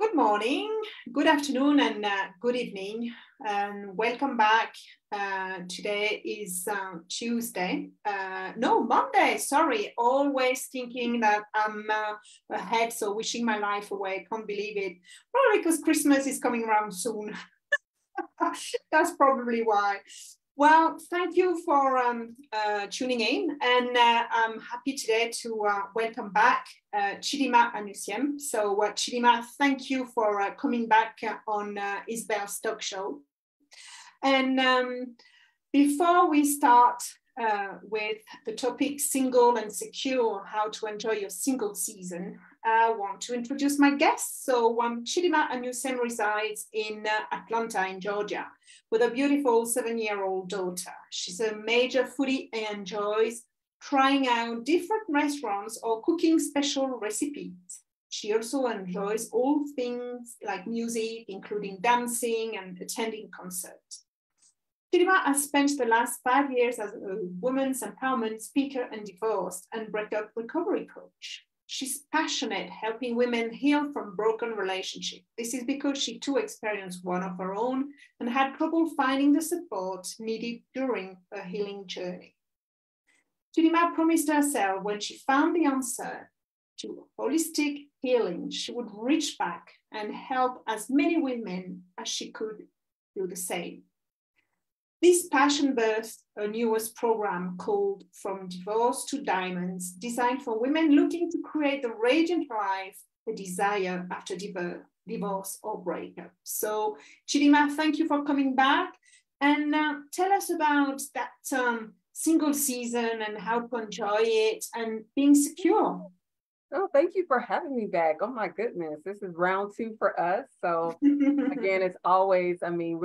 Good morning, good afternoon, and good evening, and welcome back. Today is Tuesday. No, Monday, sorry. Always thinking that I'm ahead, so wishing my life away. Can't believe it. Probably because Christmas is coming around soon. That's probably why. Well, thank you for tuning in, and I'm happy today to welcome back Chidima Anusiem. So Chidima, thank you for coming back on Isabelle's talk show. And before we start with the topic single and secure, how to enjoy your single season, I want to introduce my guest. So Chidima Anusiem resides in Atlanta in Georgia with a beautiful 7-year-old daughter. She's a major foodie and enjoys trying out different restaurants or cooking special recipes. She also enjoys all things like music, including dancing and attending concerts. Chidima has spent the last 5 years as a women's empowerment speaker and divorce and breakup recovery coach. She's passionate helping women heal from broken relationships. This is because she too experienced one of her own and had trouble finding the support needed during her healing journey. Chidima promised herself when she found the answer to holistic healing, she would reach back and help as many women as she could do the same. This passion birthed a newest program called From Divorce to Diamonds, designed for women looking to create the radiant life they desire after divorce or breakup. So, Chidima, thank you for coming back. And tell us about that single season and how to enjoy it and being secure. Oh, thank you for having me back. Oh my goodness, this is round 2 for us. So again, it's always, I mean,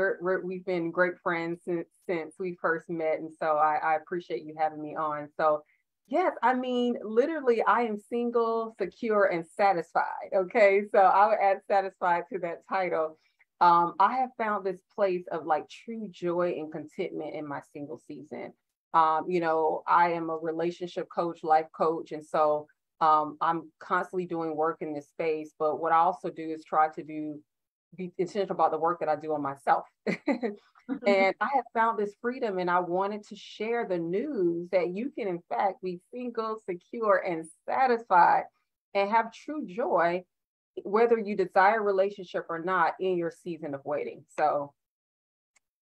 we've been great friends since we first met, and so I appreciate you having me on. So yes, I mean, literally, I am single, secure, and satisfied. Okay, so I would add satisfied to that title. I have found this place of like true joy and contentment in my single season. I am a relationship coach, life coach, and so I'm constantly doing work in this space, but what I also do is try to be intentional about the work that I do on myself. And I have found this freedom, and I wanted to share the news that you can, in fact, be single, secure, and satisfied and have true joy, whether you desire a relationship or not, in your season of waiting. So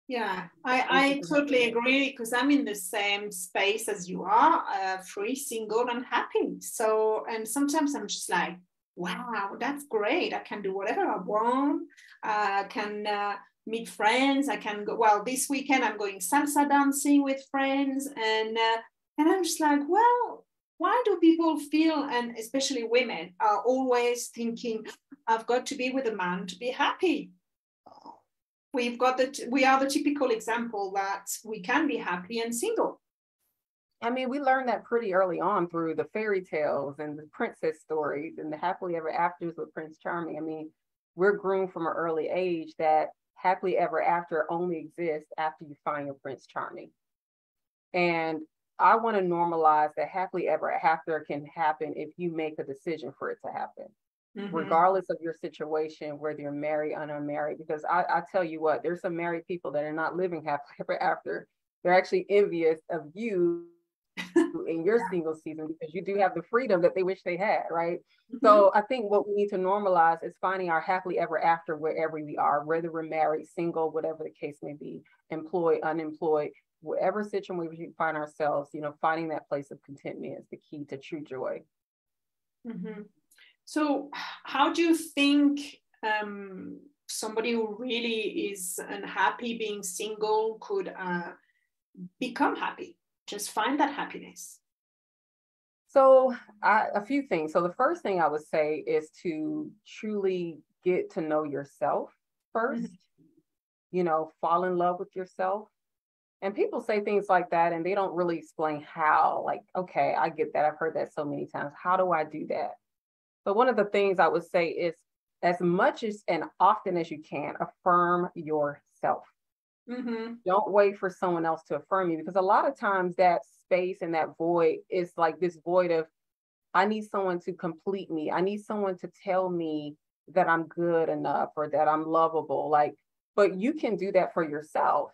yeah, I totally agree because I'm in the same space as you are, free, single, and happy. So, and sometimes I'm just like, wow, that's great. I can do whatever I want. I can meet friends. I can go, well, this weekend I'm going salsa dancing with friends. And I'm just like, well, why do people feel, and especially women, are always thinking, I've got to be with a man to be happy? We are the typical example that we can be happy and single. I mean, we learned that pretty early on through the fairy tales and the princess stories and the happily ever afters with Prince Charming. I mean, we're groomed from an early age that happily ever after only exists after you find your Prince Charming. And I want to normalize that happily ever after can happen if you make a decision for it to happen. Mm-hmm. Regardless of your situation, whether you're married or unmarried, because I tell you what, there's some married people that are not living happily ever after. They're actually envious of you in your single season because you do have the freedom that they wish they had, right? Mm-hmm. So I think what we need to normalize is finding our happily ever after wherever we are, whether we're married, single, whatever the case may be, employed, unemployed, whatever situation we find ourselves, finding that place of contentment is the key to true joy. Mm-hmm. So how do you think somebody who really is unhappy being single could become happy, just find that happiness? So a few things. So the first thing I would say is to truly get to know yourself first, fall in love with yourself. And people say things like that and they don't really explain how, like, okay, I get that. I've heard that so many times. How do I do that? But one of the things I would say is, as much as and often as you can, affirm yourself. Mm-hmm. Don't wait for someone else to affirm you, because a lot of times that space and that void is like this void of, I need someone to complete me. I need someone to tell me that I'm good enough or that I'm lovable. Like, but you can do that for yourself.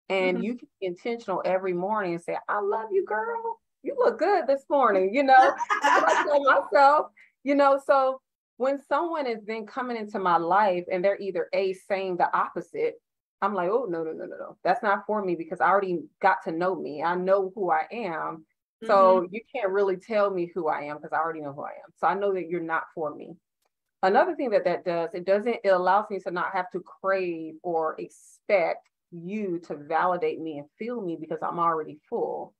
And you can be intentional every morning and say, I love you, girl. You look good this morning, you know. That's what I tell myself, you know. So when someone is then coming into my life and they're either saying the opposite, I'm like, oh, no, no, no, no, no. That's not for me because I already got to know me. I know who I am. So you can't really tell me who I am because I already know who I am. So I know that you're not for me. Another thing that does, it allows me to not have to crave or expect you to validate me and feel me because I'm already full.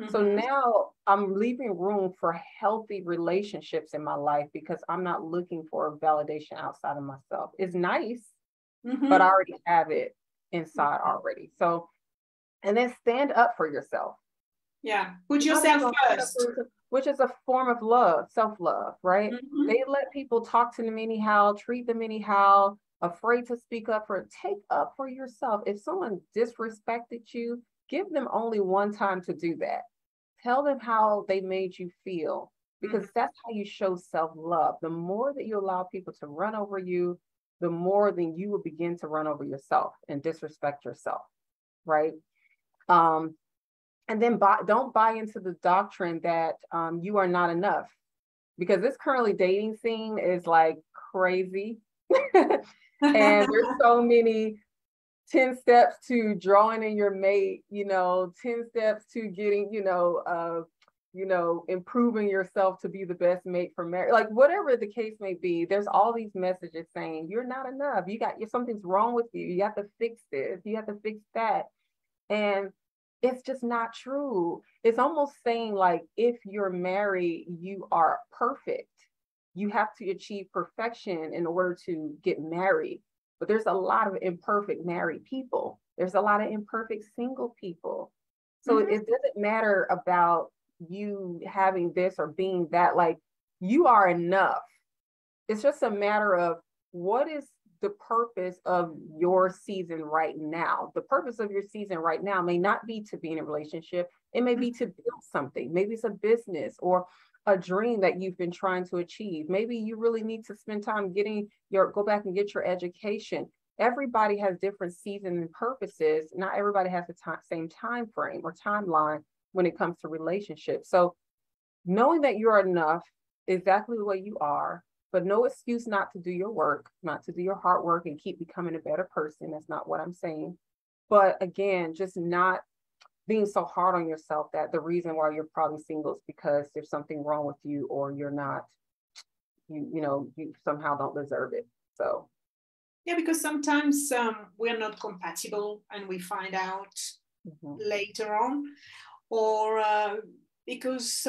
So now I'm leaving room for healthy relationships in my life because I'm not looking for validation outside of myself. It's nice, but I already have it inside already. So, and then stand up for yourself. Yeah, put yourself first. Which is a form of love, self-love, right? They let people talk to them anyhow, treat them anyhow, afraid to speak up for, take up for yourself. If someone disrespected you, give them only one time to do that. Tell them how they made you feel, because that's how you show self-love. The more that you allow people to run over you, the more then you will begin to run over yourself and disrespect yourself, right? And then don't buy into the doctrine that you are not enough, because this currently dating scene is like crazy. And there's so many 10 steps to drawing in your mate, 10 steps to getting, improving yourself to be the best mate for marriage, like whatever the case may be. There's all these messages saying you're not enough. Something's wrong with you. You have to fix this. You have to fix that. And it's just not true. It's almost saying like, if you're married, you are perfect. You have to achieve perfection in order to get married. But there's a lot of imperfect married people. There's a lot of imperfect single people. So it doesn't matter about you having this or being that. Like, you are enough. It's just a matter of what is the purpose of your season right now. The purpose of your season right now may not be to be in a relationship. It may be to build something. Maybe it's a business or a dream that you've been trying to achieve. Maybe you really need to spend time go back and get your education. Everybody has different seasons and purposes. Not everybody has the same time frame or timeline when it comes to relationships. So knowing that you are enough exactly the way you are, but no excuse not to do your work, not to do your hard work and keep becoming a better person. That's not what I'm saying. But again, just not being so hard on yourself that the reason why you're probably single is because there's something wrong with you, or you're not, you somehow don't deserve it. So. Yeah, because sometimes we're not compatible and we find out later on, or because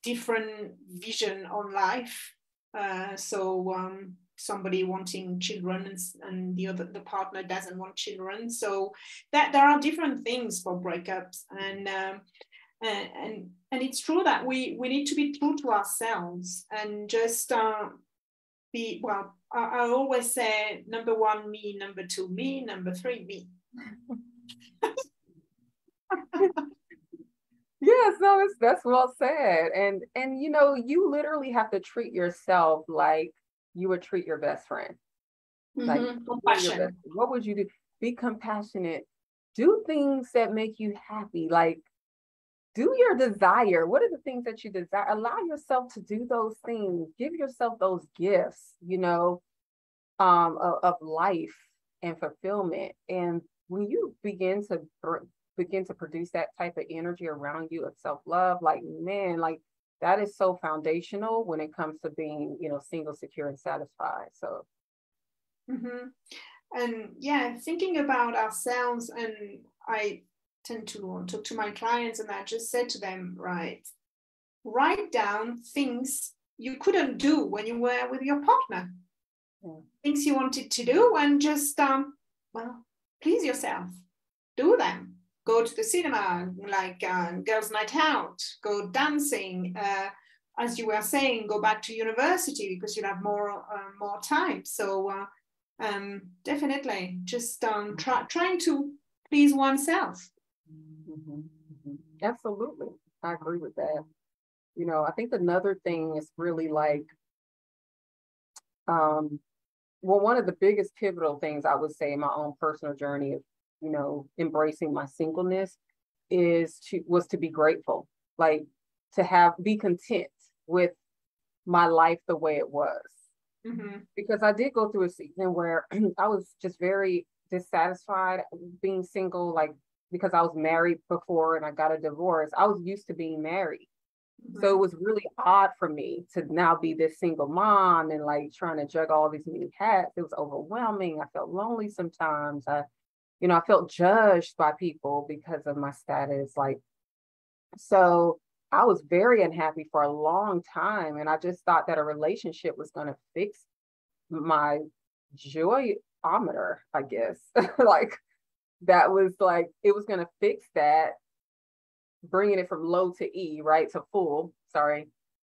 different vision on life. Somebody wanting children and the partner doesn't want children. So that there are different things for breakups, and it's true that we need to be true to ourselves and just be, well, I always say, number one, me, number two, me, number three, me. Yes, no, that's well said. And you literally have to treat yourself like you would treat your best friend. Like, compassion. What would you do? Be compassionate. Do things that make you happy. Like, do your desire. What are the things that you desire? Allow yourself to do those things. Give yourself those gifts, of life and fulfillment. And when you begin to produce that type of energy around you of self-love, like, man, like, that is so foundational when it comes to being, single, secure, and satisfied. So. And yeah, thinking about ourselves, and I tend to talk to my clients and I just said to them, write down things you couldn't do when you were with your partner. Things you wanted to do, and just please yourself, do them. Go to the cinema, like girls' night out, go dancing, as you were saying, go back to university because you have more time. So definitely just trying to please oneself. Absolutely, I agree with that. I think another thing is really like, well, one of the biggest pivotal things I would say in my own personal journey of, embracing my singleness was to be grateful, like to be content with my life the way it was. Mm-hmm. Because I did go through a season where I was just very dissatisfied being single, like because I was married before and I got a divorce. I was used to being married. Mm-hmm. So it was really odd for me to now be this single mom and like trying to juggle all these many hats. It was overwhelming. I felt lonely sometimes. I felt judged by people because of my status. So I was very unhappy for a long time. And I just thought that a relationship was going to fix my joyometer, I guess. It was going to fix that, bringing it from low to E, right? To full, sorry.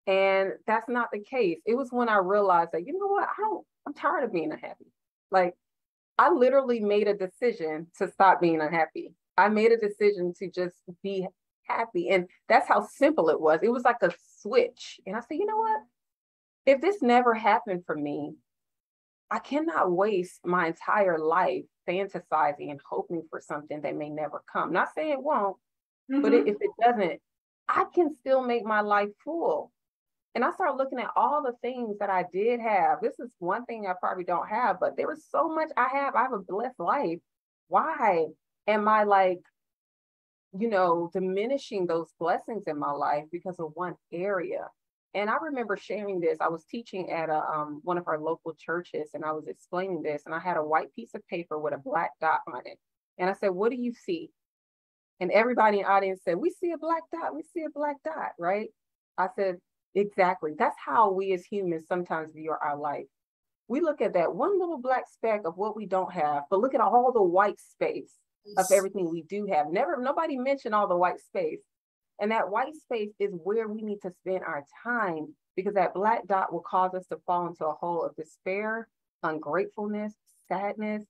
And that's not the case. It was when I realized that, you know what? I'm tired of being unhappy. Like, I literally made a decision to stop being unhappy. I made a decision to just be happy. And that's how simple it was. It was like a switch. And I said, you know what? If this never happened for me, I cannot waste my entire life fantasizing and hoping for something that may never come. Not saying it won't, mm-hmm. but if it doesn't, I can still make my life full. And I started looking at all the things that I did have. This is one thing I probably don't have, but there was so much I have. I have a blessed life. Why am I diminishing those blessings in my life because of one area? And I remember sharing this. I was teaching at one of our local churches, and I was explaining this, and I had a white piece of paper with a black dot on it. And I said, what do you see? And everybody in the audience said, we see a black dot. We see a black dot, right? I said, exactly. That's how we as humans sometimes view our life. We look at that one little black speck of what we don't have, but look at all the white space of everything we do have. Nobody mentioned all the white space. And that white space is where we need to spend our time, because that black dot will cause us to fall into a hole of despair, ungratefulness, sadness,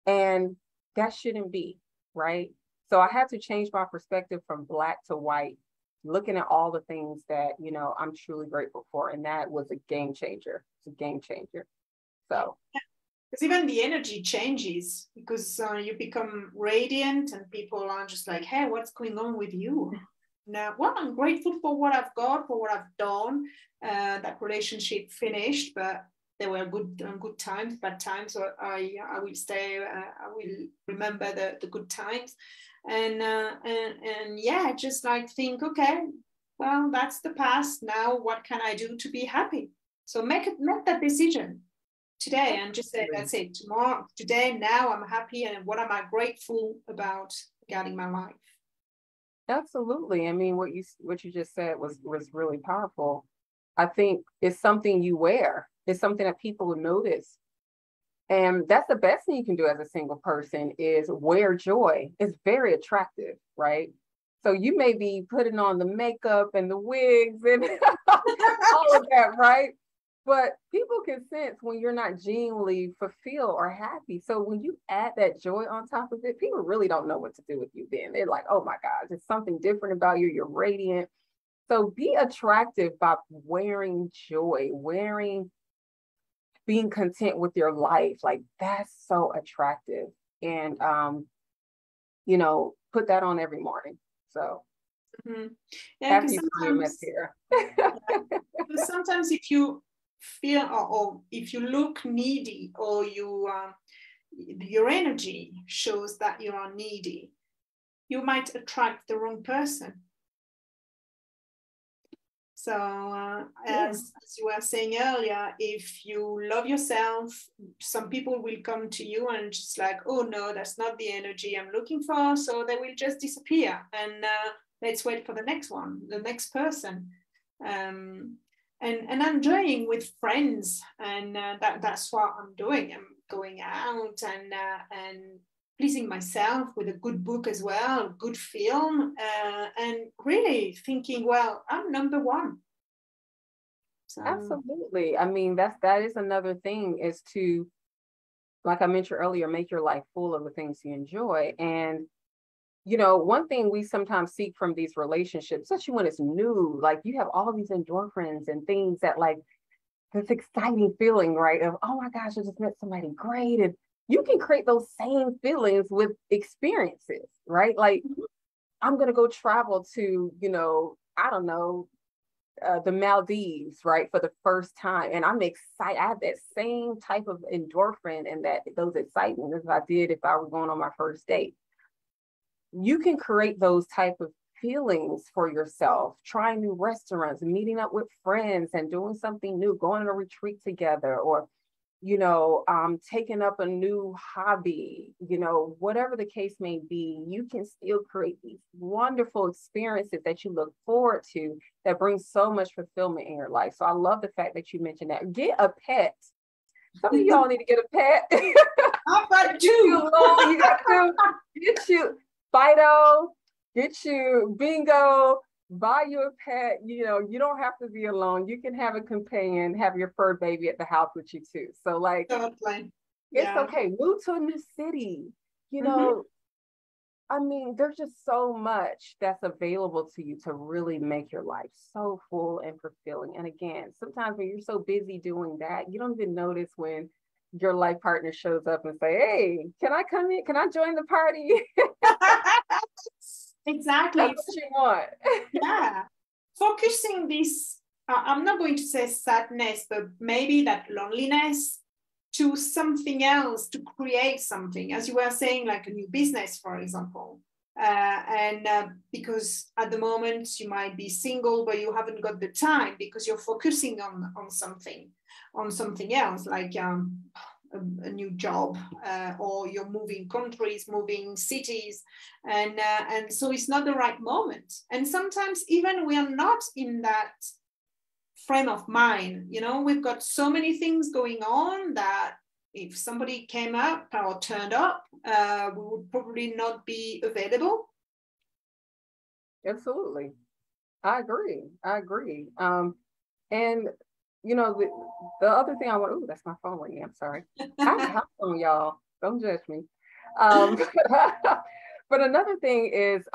and that shouldn't be, right? So I had to change my perspective from black to white, looking at all the things that, I'm truly grateful for. And that was a game changer. It's a game changer. So. Because even the energy changes, because you become radiant and people are just like, hey, what's going on with you? Now, well, I'm grateful for what I've got, for what I've done. That relationship finished, but there were good times, bad times. So I will stay. I will remember the good times, and yeah, just like think, okay, well, that's the past. Now, what can I do to be happy? So make that decision today, and just say, that's it. Tomorrow, today, now, I'm happy, and what am I grateful about regarding my life? Absolutely. I mean, what you just said was really powerful. I think it's something you wear. It's something that people will notice. And that's the best thing you can do as a single person, is wear joy. It's very attractive, right? So you may be putting on the makeup and the wigs and all of that, right? But people can sense when you're not genuinely fulfilled or happy. So when you add that joy on top of it, people really don't know what to do with you then. They're like, oh my God, there's something different about you. You're radiant. So be attractive by wearing joy, being content with your life. Like, that's so attractive. And, put that on every morning. So mm-hmm. Yeah, happy for you, Miss here. Because sometimes if you feel or if you look needy, or your energy shows that you are needy, you might attract the wrong person. So as you were saying earlier, if you love yourself, some people will come to you and just like, oh no, that's not the energy I'm looking for, so they will just disappear, and let's wait for the next person. And I'm enjoying with friends, and that's what I'm doing. I'm going out and pleasing myself with a good book as well, a good film, and really thinking, well, I'm number one. So. Absolutely. I mean, that is another thing, is to, like I mentioned earlier, make your life full of the things you enjoy. And one thing we sometimes seek from these relationships, especially when it's new, like you have all these endorphins and things that like this exciting feeling, right? Of, oh my gosh, I just met somebody great. And you can create those same feelings with experiences, right? Like, I'm going to go travel to, I don't know, the Maldives, right, for the first time. And I'm excited. I have that same type of endorphin and those excitement as I did if I were going on my first date. You can create those type of feelings for yourself, trying new restaurants, meeting up with friends and doing something new, going on a retreat together, or taking up a new hobby, whatever the case may be. You can still create these wonderful experiences that you look forward to that brings so much fulfillment in your life. So I love the fact that you mentioned that. Get a pet. Some of y'all need to get a pet. I've got two. You got to get you Fido, get you Bingo, buy you a pet. You don't have to be alone. You can have a companion, have your fur baby at the house with you too. So like, it's okay. Move to a new city. I mean, there's just so much that's available to you to really make your life so full and fulfilling. And again, sometimes when you're so busy doing that, you don't even notice when your life partner shows up and say, hey, can I come in? Can I join the party? Exactly. That's what you want. Yeah. Focusing this, I'm not going to say sadness, but maybe that loneliness to something else, to create something, as you were saying, like a new business, for example. Because at the moment you might be single, but you haven't got the time because you're focusing on something else, like a new job, or you're moving countries, moving cities, and so it's not the right moment. And sometimes even we are not in that frame of mind. We've got so many things going on that if somebody came up or turned up, we would probably not be available. Absolutely. I agree. And the other thing I want, oh, that's my phone ringing. I'm sorry. I have a house phone, y'all. Don't judge me. But another thing is,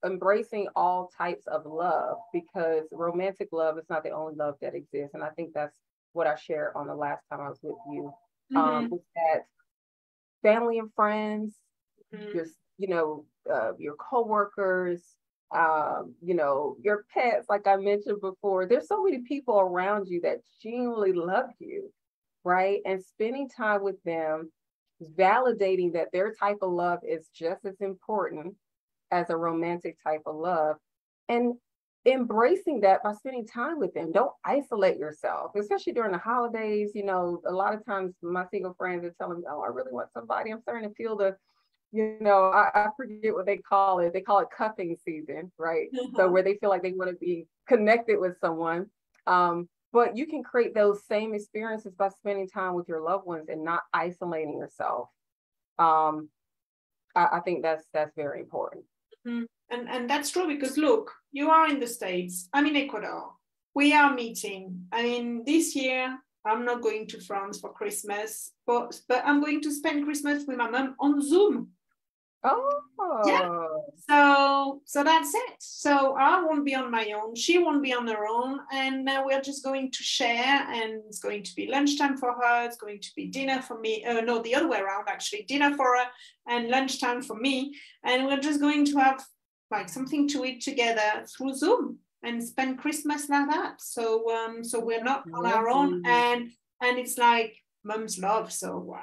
embracing all types of love, because romantic love is not the only love that exists. And I think that's what I shared on the last time I was with you. Is that family and friends, your coworkers, your pets, like I mentioned before. There's so many people around you that genuinely love you, right? And spending time with them, validating that their type of love is just as important as a romantic type of love, and embracing that by spending time with them. Don't isolate yourself, especially during the holidays. A lot of times my single friends are telling me, oh, I really want somebody. I'm starting to feel I forget what they call it. They call it cuffing season, right? So where they feel like they want to be connected with someone. But you can create those same experiences by spending time with your loved ones and not isolating yourself. I think that's very important. And that's true, because look, you are in the States, I'm in Ecuador, we are meeting. I mean, this year I'm not going to France for Christmas, but I'm going to spend Christmas with my mom on Zoom. Oh, yeah. So that's it. So I won't be on my own. She won't be on her own, and we're just going to share. And it's going to be lunchtime for her. It's going to be dinner for me. No, the other way around, actually. Dinner for her and lunchtime for me. And we're just going to have like something to eat together through Zoom and spend Christmas like that. So we're not on our own, and it's like mom's love. So wow.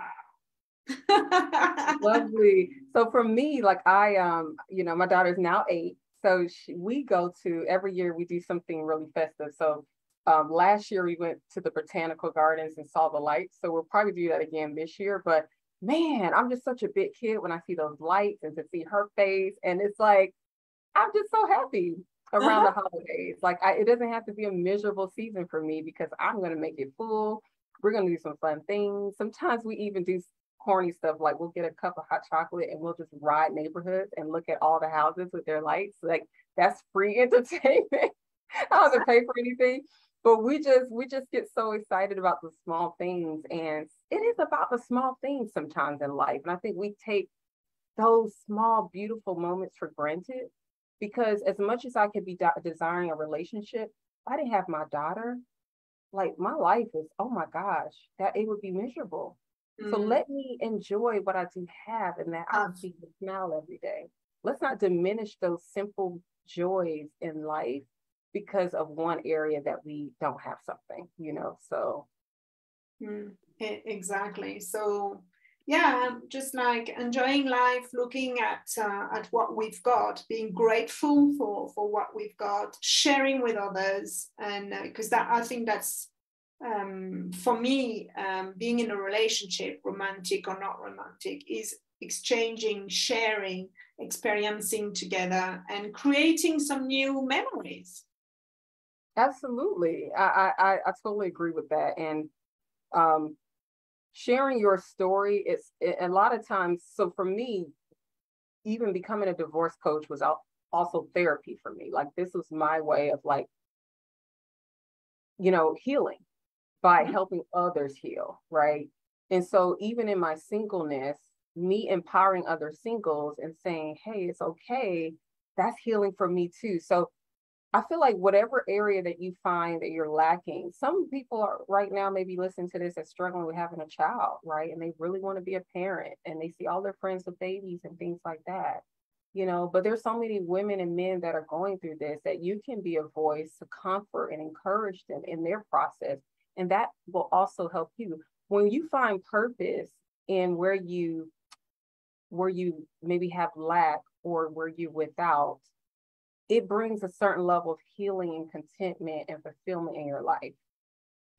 Lovely. So for me, like I my daughter's now 8, so we go to, every year we do something really festive. So last year we went to the botanical gardens and saw the lights, so we'll probably do that again this year. But man, I'm just such a big kid when I see those lights and to see her face, and it's like I'm just so happy around the holidays. Like it doesn't have to be a miserable season for me, because I'm going to make it full. We're going to do some fun things. Sometimes we even do corny stuff, like we'll get a cup of hot chocolate and we'll just ride neighborhoods and look at all the houses with their lights. Like that's free entertainment. I don't have to pay for anything, but we just get so excited about the small things. And it is about the small things sometimes in life. And I think we take those small, beautiful moments for granted, because as much as I could be desiring a relationship, if I didn't have my daughter, like my life is, oh my gosh, that it would be miserable. So let me enjoy what I do have and that I see the smile every day. Let's not diminish those simple joys in life because of one area that we don't have something, you know, so. Exactly. So yeah, just like enjoying life, looking at what we've got, being grateful for what we've got, sharing with others, and because that, I think that's for me, being in a relationship, romantic or not romantic, is exchanging, sharing, experiencing together, and creating some new memories. Absolutely, I totally agree with that, and sharing your story is a lot of times. So for me, even becoming a divorce coach was also therapy for me. Like this was my way of like, you know, healing by helping others heal, right? And so even in my singleness, me empowering other singles and saying, hey, it's okay, that's healing for me too. So I feel like whatever area that you find that you're lacking, some people are right now maybe listening to this as struggling with having a child, right? And they really want to be a parent and they see all their friends with babies and things like that, you know, but there's so many women and men that are going through this that you can be a voice to comfort and encourage them in their process. And that will also help you. When you find purpose in where you maybe have lack or where you without, it brings a certain level of healing and contentment and fulfillment in your life.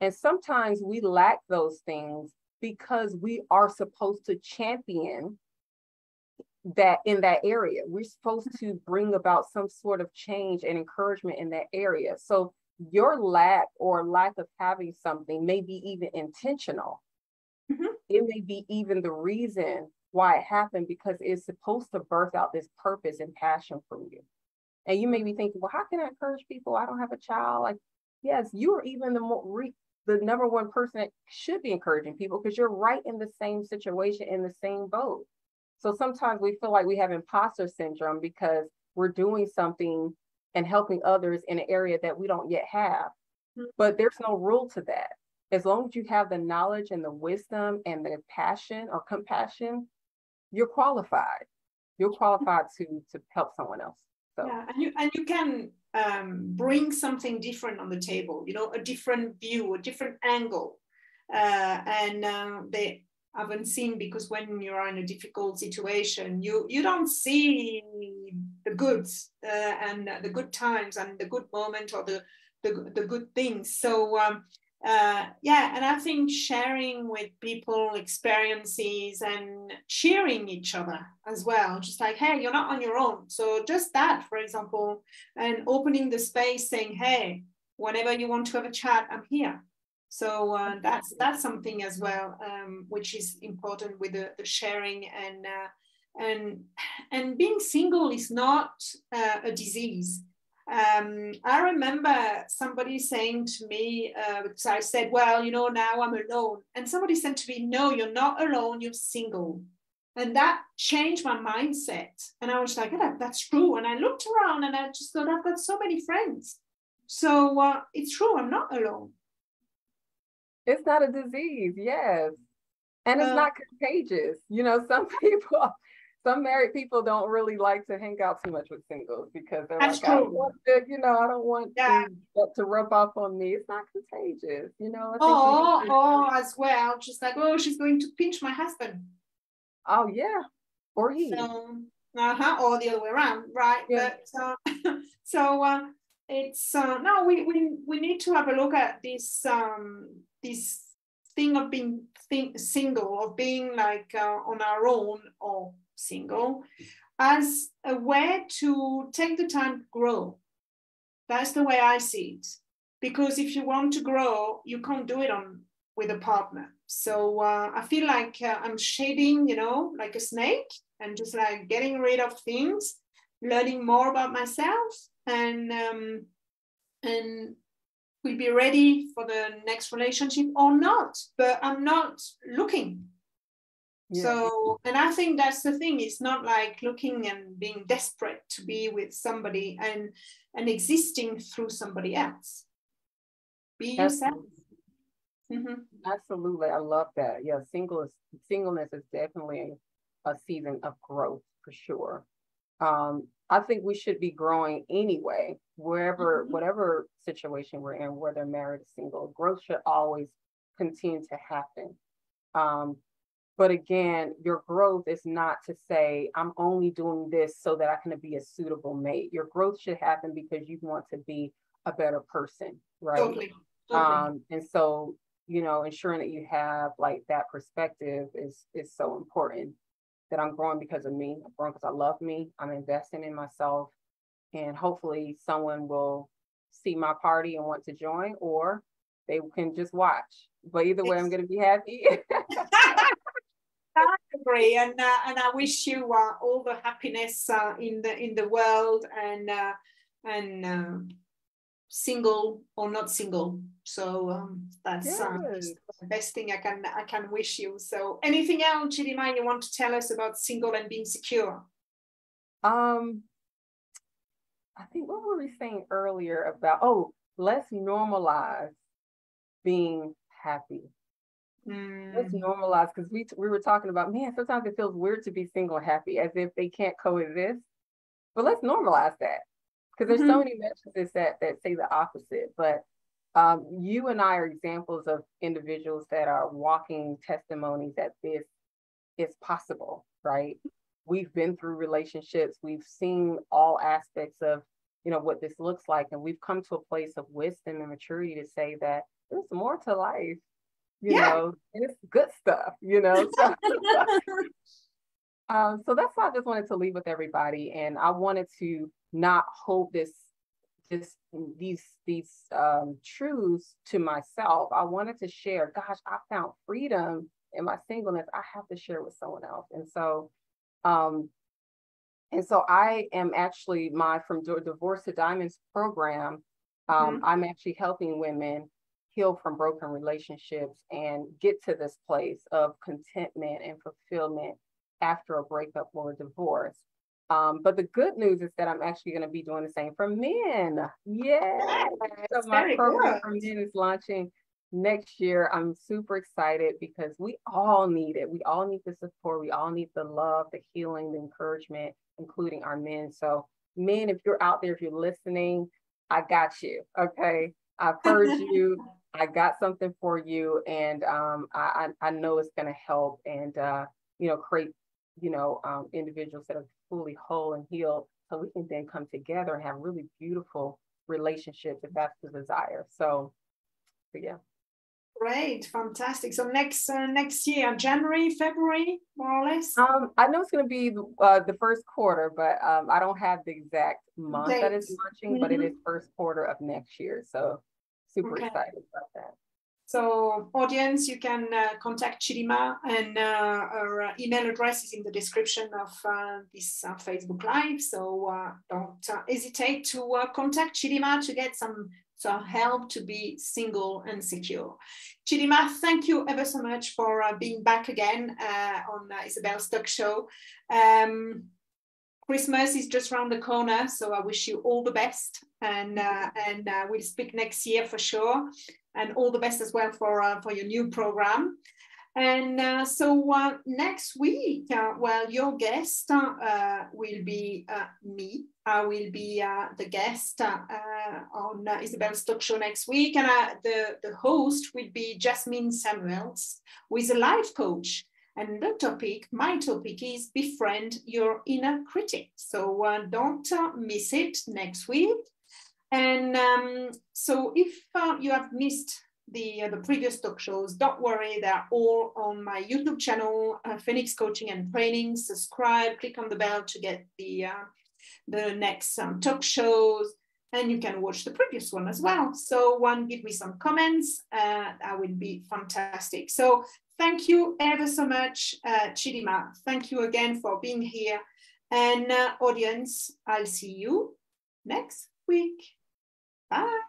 And sometimes we lack those things because we are supposed to champion that in that area. We're supposed to bring about some sort of change and encouragement in that area. So your lack or lack of having something may be even intentional. It may be even the reason why it happened because it's supposed to birth out this purpose and passion from you. And you may be thinking, well, how can I encourage people? I don't have a child. Like, yes, you are even the number one person that should be encouraging people because you're right in the same situation, in the same boat. So sometimes we feel like we have imposter syndrome because we're doing something and helping others in an area that we don't yet have. But there's no rule to that. As long as you have the knowledge and the wisdom and the passion or compassion, you're qualified. You're qualified to help someone else. So. Yeah, and you can bring something different on the table, you know, a different view, a different angle, and they haven't seen, because when you're in a difficult situation, you don't see the goods and the good times and the good moment or the good things. So yeah, and I think sharing with people experiences and cheering each other as well, just like, hey, you're not on your own. So just that, for example, and opening the space saying, hey, whenever you want to have a chat, I'm here. So that's something as well, which is important with the sharing, and being single is not a disease. I remember somebody saying to me, because I said, well, you know, now I'm alone. And somebody said to me, no, you're not alone, you're single. And that changed my mindset. And I was like, yeah, that's true. And I looked around and I just thought, I've got so many friends. So it's true, I'm not alone. It's not a disease, yes. And it's not contagious. You know, some married people don't really like to hang out too much with singles because they're like, I don't want to, you know, I don't want to rub off on me. It's not contagious, you know. Or as well, just like, oh, she's going to pinch my husband. Oh yeah, or he. So, or the other way around, right? Yeah. But so it's no, we need to have a look at this this thing of being single, of being like on our own or single, as a way to take the time to grow. That's the way I see it. Because if you want to grow, you can't do it with a partner. So I feel like I'm shedding, you know, like a snake, and just like getting rid of things, learning more about myself, and we'll be ready for the next relationship or not. But I'm not looking. Yeah. So, and I think that's the thing. It's not like looking and being desperate to be with somebody and existing through somebody else. Be yourself. Absolutely. I love that. Yeah, singleness is definitely a season of growth for sure. I think we should be growing anyway, whatever situation we're in, whether married or single, growth should always continue to happen. But again, your growth is not to say, I'm only doing this so that I can be a suitable mate. Your growth should happen because you want to be a better person, right? Totally. And so, ensuring that you have like that perspective is so important, that I'm growing because of me. I'm growing because I love me. I'm investing in myself. And hopefully someone will see my party and want to join, or they can just watch. But either way, I'm going to be happy. I agree, and I wish you all the happiness in the world, and single or not single. So that's Yes. the best thing I can wish you. So anything else, Chidima, you want to tell us about single and being secure? I think what were we saying earlier about, let's normalize being happy. Let's normalize, because we were talking about, man, sometimes it feels weird to be single and happy, as if they can't coexist. But let's normalize that, because there's so many messages that say the opposite. But you and I are examples of individuals that are walking testimonies that this is possible, right? We've been through relationships. We've seen all aspects of, what this looks like. And we've come to a place of wisdom and maturity to say that there's more to life, and it's good stuff, So, so that's why I just wanted to leave with everybody. And I wanted to not hold these truths to myself. I wanted to share, gosh, I found freedom in my singleness. I have to share with someone else. And so I am actually from Divorce to Diamonds program. I'm actually helping women heal from broken relationships and get to this place of contentment and fulfillment after a breakup or a divorce. But the good news is that I'm actually going to be doing the same for men. Yeah. So my program for men is launching next year. I'm super excited because we all need it. We all need the support. We all need the love, the healing, the encouragement, including our men. So men, if you're out there, if you're listening, I got you. Okay. I've heard you. I got something for you. And I know it's going to help and, create, individuals that are fully whole and healed, so we can then come together and have really beautiful relationships if that's the desire. So yeah. Great, fantastic. So next year, January, February, more or less. I know it's going to be the first quarter, but I don't have the exact month that it's launching, but it is first quarter of next year. So super excited about that. So audience, you can contact Chidima, and her email address is in the description of this Facebook Live. So don't hesitate to contact Chidima to get some help to be single and secure. Chidima, thank you ever so much for being back again on Isabelle's Talk Show. Christmas is just around the corner, so I wish you all the best, and we'll speak next year for sure. And all the best as well for your new program. And so next week, your guest will be me. I will be the guest on Isabelle's Talk Show next week. And the host will be Jasmine Samuels, who is a life coach. And my topic is Befriend Your Inner Critic. So don't miss it next week. And so if you have missed the previous talk shows, don't worry, they're all on my YouTube channel, Phoenix Coaching and Training. Subscribe, click on the bell to get the next talk shows, and you can watch the previous one as well. So give me some comments, that would be fantastic. So thank you ever so much, Chidima. Thank you again for being here. And audience, I'll see you next week. Bye.